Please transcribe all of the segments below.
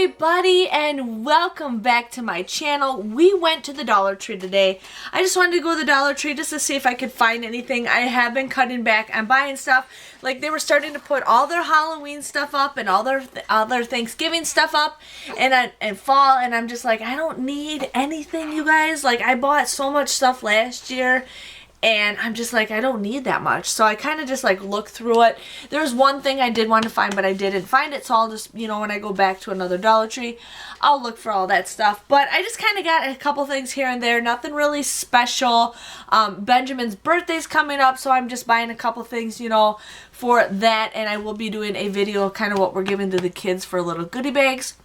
everybody, and welcome back to my channel. We went to the Dollar Tree today. I just wanted to go to the Dollar Tree just to see if I could find anything. I have been cutting back on buying stuff. Like, they were starting to put all their Halloween stuff up and all their Thanksgiving stuff up and fall, and I'm just like, I don't need anything, you guys. Like, I bought so much stuff last year, and I'm just like, I don't need that much. So I kind of just like looked through it. There's one thing I did want to find, but I didn't find it. So I'll just, you know, when I go back to another Dollar Tree, I'll look for all that stuff. But I just kind of got a couple things here and there. Nothing really special. Benjamin's birthday's coming up, so I'm just buying a couple things, you know, for that. And I will be doing a video of kind of what we're giving to the kids for little goodie bags.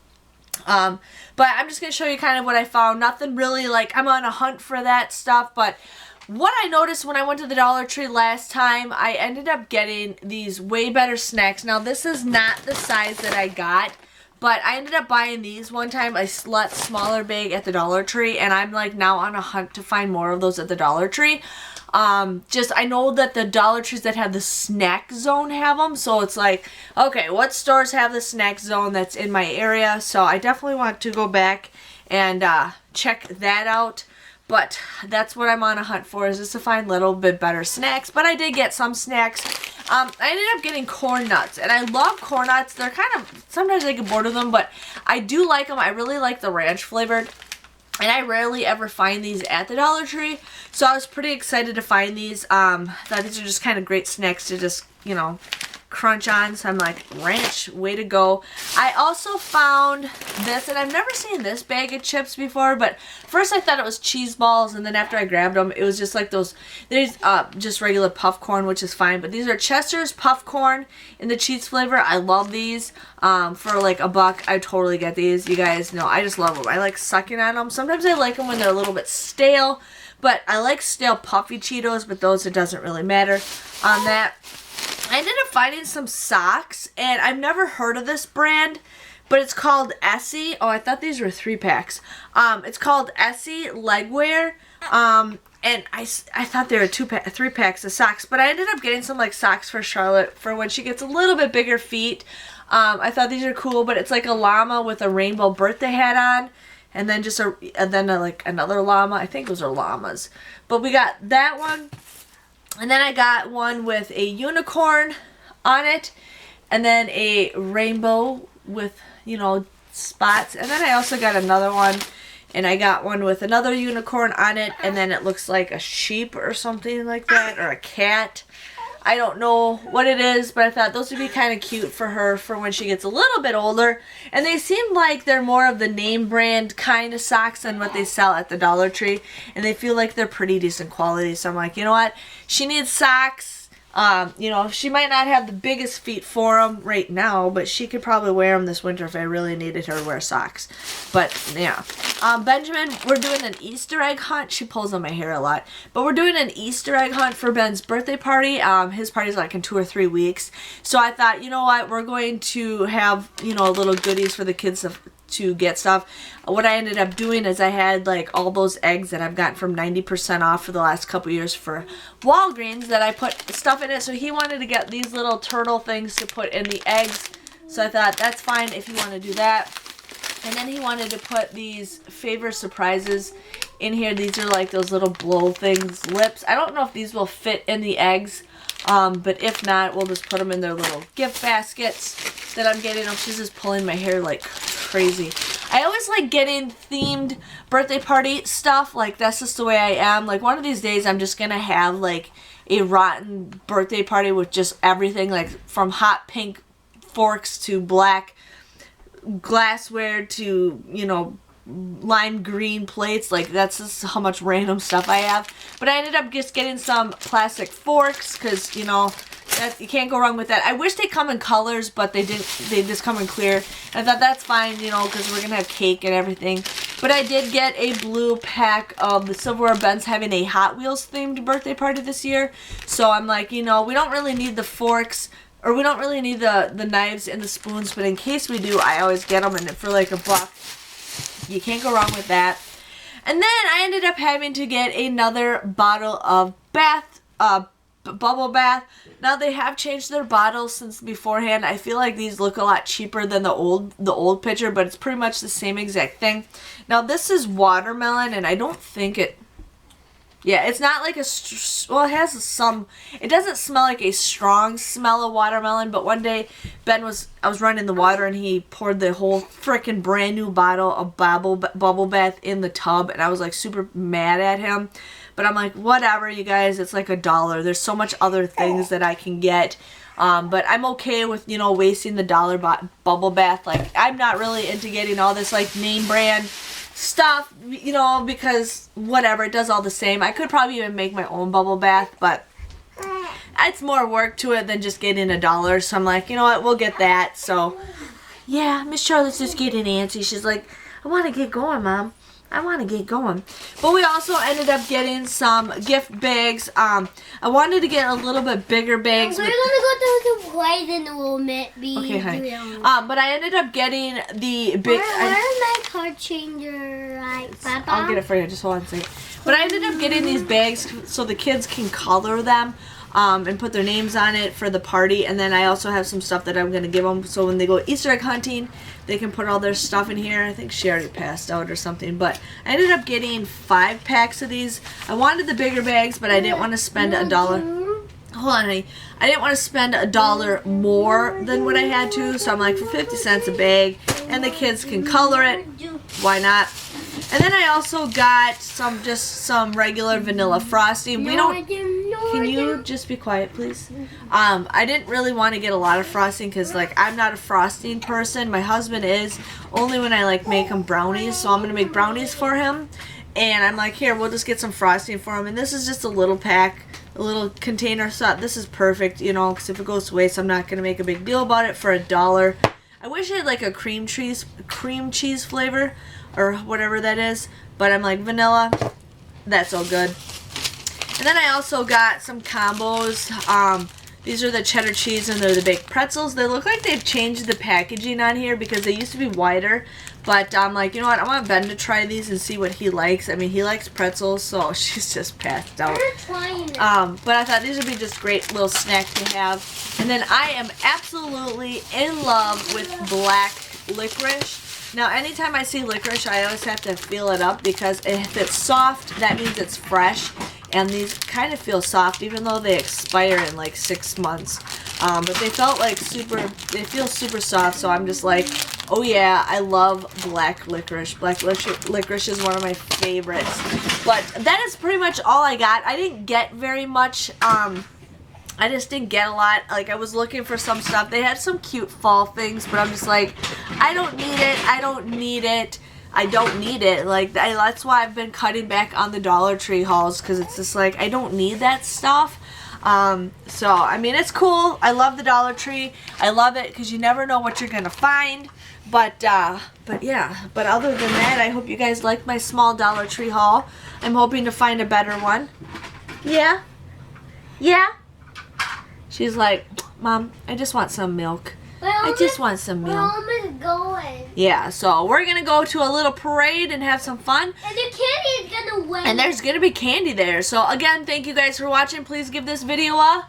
But I'm just going to show you kind of what I found. Nothing really like I'm on a hunt for that stuff, but what I noticed when I went to the Dollar Tree last time, I ended up getting these way better snacks. Now, this is not the size that I got, but I ended up buying these one time, a lot smaller bag at the Dollar Tree, and I'm like now on a hunt to find more of those at the Dollar Tree. I know that the Dollar Trees that have the snack zone have them, so it's like, okay, what stores have the snack zone that's in my area? So I definitely want to go back and check that out. But that's what I'm on a hunt for, is just to find a little bit better snacks. But I did get some snacks. I ended up getting corn nuts, and I love corn nuts. They're kind of, sometimes I get bored of them, but I do like them. I really like the ranch flavored, and I rarely ever find these at the Dollar Tree. So I was pretty excited to find these. Thought these are just kind of great snacks to just, you know, crunch on. So I'm like, ranch, way to go. I also found this, and I've never seen this bag of chips before, but first I thought it was cheese balls, and then after I grabbed them, it was just like those, there's just regular puff corn, which is fine, but these are Chester's puff corn in the cheese flavor. I love these. For like $1, I totally get these. You guys know, I just love them. I like sucking on them. Sometimes I like them when they're a little bit stale, but I like stale puffy Cheetos, but those, it doesn't really matter on that. I ended up finding some socks, and I've never heard of this brand, but it's called Essie. Oh, I thought these were 3-packs. It's called Essie Legwear, and I thought they were 3-packs of socks, but I ended up getting some like socks for Charlotte for when she gets a little bit bigger feet. I thought these are cool, but it's like a llama with a rainbow birthday hat on, and then just like another llama. I think those are llamas, but we got that one. And then I got one with a unicorn on it, and then a rainbow with, you know, spots. And then I also got another one, and I got one with another unicorn on it, and then it looks like a sheep or something like that, or a cat. I don't know what it is, but I thought those would be kind of cute for her for when she gets a little bit older. And they seem like they're more of the name brand kind of socks than what they sell at the Dollar Tree. And they feel like they're pretty decent quality. So I'm like, you know what? She needs socks. You know, she might not have the biggest feet for them right now, but she could probably wear them this winter if I really needed her to wear socks. But, yeah. Benjamin, we're doing an Easter egg hunt. She pulls on my hair a lot. But we're doing an Easter egg hunt for Ben's birthday party. His party's like in 2 or 3 weeks. So I thought, you know what? We're going to have, you know, little goodies for the kids to get stuff. What I ended up doing is I had like all those eggs that I've gotten from 90% off for the last couple years for Walgreens that I put stuff in it. So he wanted to get these little turtle things to put in the eggs. So I thought that's fine if you want to do that. And then he wanted to put these favor surprises in here. These are like those little blow things, lips. I don't know if these will fit in the eggs. But if not, we'll just put them in their little gift baskets that I'm getting. Oh, she's just pulling my hair like crazy. I always like getting themed birthday party stuff. Like, that's just the way I am. Like, one of these days I'm just gonna have like a rotten birthday party with just everything, like from hot pink forks to black glassware to, you know, lime green plates. Like, that's just how much random stuff I have. But I ended up just getting some plastic forks because, you know, you can't go wrong with that. I wish they come in colors, but they didn't. They just come in clear. And I thought that's fine, you know, because we're gonna have cake and everything. But I did get a blue pack of the silverware. Ben's having a Hot Wheels themed birthday party this year, so I'm like, you know, we don't really need the forks, or we don't really need the knives and the spoons, but in case we do, I always get them, and for like $1. You can't go wrong with that. And then I ended up having to get another bottle of bubble bath. Now they have changed their bottles since beforehand. I feel like these look a lot cheaper than the old pitcher, but it's pretty much the same exact thing. Now this is watermelon, and I don't think it. Yeah, it's not like well, it has some, it doesn't smell like a strong smell of watermelon, but one day I was running the water and he poured the whole freaking brand new bottle of bubble bath in the tub, and I was like super mad at him. But I'm like, whatever, you guys, it's like $1. There's so much other things that I can get. But I'm okay with, you know, wasting the $1 bubble bath. Like, I'm not really into getting all this like name brand stuff, you know, because whatever, it does all the same. I could probably even make my own bubble bath, but it's more work to it than just getting $1. So I'm like, you know what, we'll get that. So yeah, Miss Charlotte's just getting antsy. She's like, I want to get going, Mom. I want to get going. But we also ended up getting some gift bags. I wanted to get a little bit bigger bags. We're going to go to the play in a little bit. Okay, honey. But I ended up getting the big... Where's my card changer, right, Papa? I'll get it for you. Just hold on a second. But I ended up getting these bags so the kids can color them. And put their names on it for the party. And then I also have some stuff that I'm going to give them so when they go Easter egg hunting, they can put all their stuff in here. I think she already passed out or something. But I ended up getting 5 packs of these. I wanted the bigger bags, but I didn't want to spend $1. Hold on, honey. I didn't want to spend $1 more than what I had to. So I'm like, for 50 cents a bag. And the kids can color it. Why not? And then I also got some regular vanilla frosting. We don't... Can you just be quiet, please? I didn't really want to get a lot of frosting because, like, I'm not a frosting person. My husband is, only when I, like, make him brownies. So I'm going to make brownies for him. And I'm like, here, we'll just get some frosting for him. And this is just a little pack, a little container. So this is perfect, you know, because if it goes to waste, I'm not going to make a big deal about it for $1. I wish I had, like, a cream cheese flavor or whatever that is. But I'm like, vanilla, that's all good. And then I also got some combos. These are the cheddar cheese and they're the baked pretzels. They look like they've changed the packaging on here because they used to be wider. But I'm like, you know what? I want Ben to try these and see what he likes. I mean, he likes pretzels, so she's just passed out. But I thought these would be just great little snacks to have. And then I am absolutely in love with black licorice. Now, anytime I see licorice, I always have to feel it up because if it's soft, that means it's fresh. And these kind of feel soft, even though they expire in like 6 months. But they feel super soft, so I'm just like, oh yeah, I love black licorice. Black licorice is one of my favorites. But that is pretty much all I got. I didn't get very much. I just didn't get a lot. Like, I was looking for some stuff. They had some cute fall things, but I'm just like, I don't need it. I don't need it. I don't need it. Like, that's why I've been cutting back on the Dollar Tree hauls, because it's just like, I don't need that stuff. So, I mean, it's cool. I love the Dollar Tree. I love it because you never know what you're going to find. But yeah. But other than that, I hope you guys like my small Dollar Tree haul. I'm hoping to find a better one. Yeah? Yeah? She's like, Mom, I just want some milk. I just want some milk. Mom is going. Yeah, so we're going to go to a little parade and have some fun. And the candy is going to win. And there's going to be candy there. So, again, thank you guys for watching. Please give this video a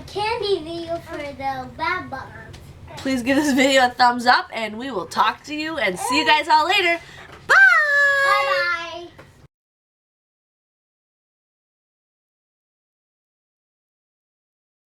candy video for the bad buttons. Please give this video a thumbs up, and we will talk to you and see you guys all later.